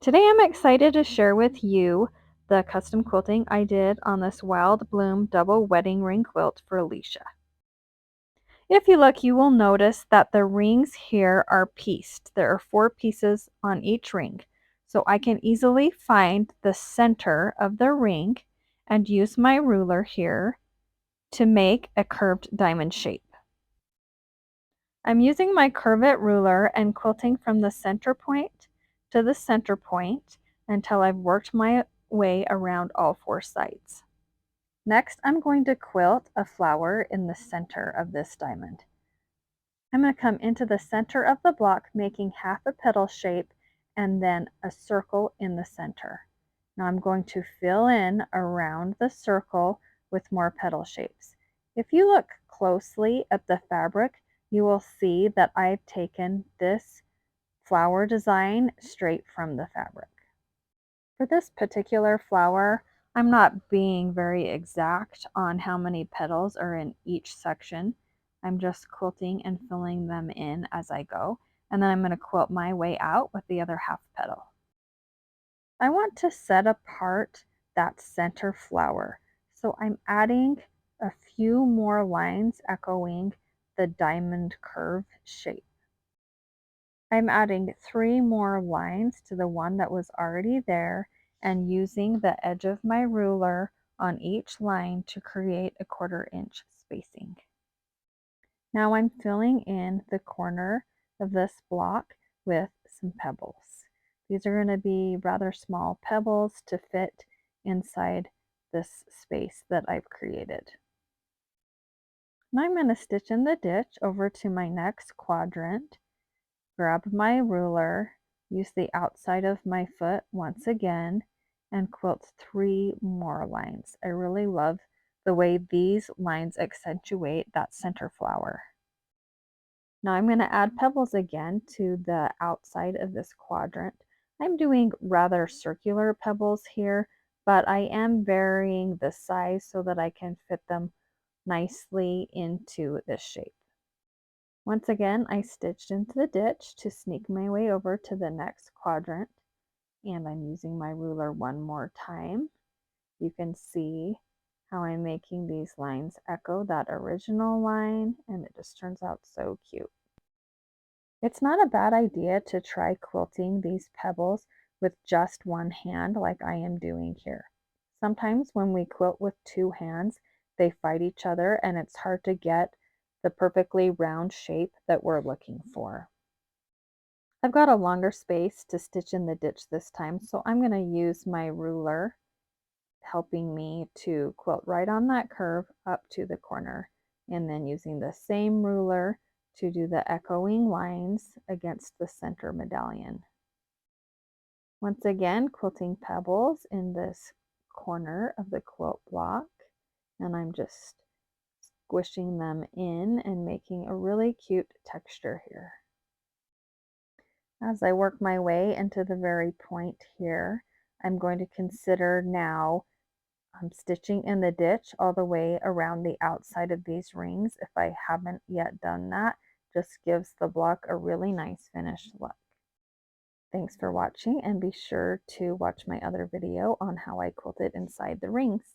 Today I'm excited to share with you the custom quilting I did on this Wildbloom double wedding ring quilt for Alicia. If you look, you will notice that the rings here are pieced. There are 4 pieces on each ring. So I can easily find the center of the ring and use my ruler here to make a curved diamond shape. I'm using my curvet ruler and quilting from the center point to the center point until I've worked my way around all 4 sides. Next, I'm going to quilt a flower in the center of this diamond. I'm going to come into the center of the block, making half a petal shape and then a circle in the center. Now I'm going to fill in around the circle with more petal shapes. If you look closely at the fabric, you will see that I've taken this flower design straight from the fabric. For this particular flower, I'm not being very exact on how many petals are in each section. I'm just quilting and filling them in as I go, and then I'm going to quilt my way out with the other half petal. I want to set apart that center flower, so I'm adding a few more lines echoing the diamond curve shape. I'm adding 3 more lines to the one that was already there and using the edge of my ruler on each line to create a 1/4 inch spacing. Now I'm filling in the corner of this block with some pebbles. These are going to be rather small pebbles to fit inside this space that I've created. Now I'm going to stitch in the ditch over to my next quadrant, grab my ruler, use the outside of my foot once again, and quilt 3 more lines. I really love the way these lines accentuate that center flower. Now I'm going to add pebbles again to the outside of this quadrant. I'm doing rather circular pebbles here, but I am varying the size so that I can fit them nicely into this shape. Once again, I stitched into the ditch to sneak my way over to the next quadrant, and I'm using my ruler one more time. You can see how I'm making these lines echo that original line, and it just turns out so cute. It's not a bad idea to try quilting these pebbles with just one hand like I am doing here. Sometimes when we quilt with 2 hands, they fight each other and it's hard to get the perfectly round shape that we're looking for. I've got a longer space to stitch in the ditch this time, so I'm going to use my ruler helping me to quilt right on that curve up to the corner, and then using the same ruler to do the echoing lines against the center medallion. Once again, quilting pebbles in this corner of the quilt block, and I'm just squishing them in and making a really cute texture here. As I work my way into the very point here, I'm going to consider now stitching in the ditch all the way around the outside of these rings. If I haven't yet done that, just gives the block a really nice finished look. Thanks for watching, and be sure to watch my other video on how I quilted inside the rings.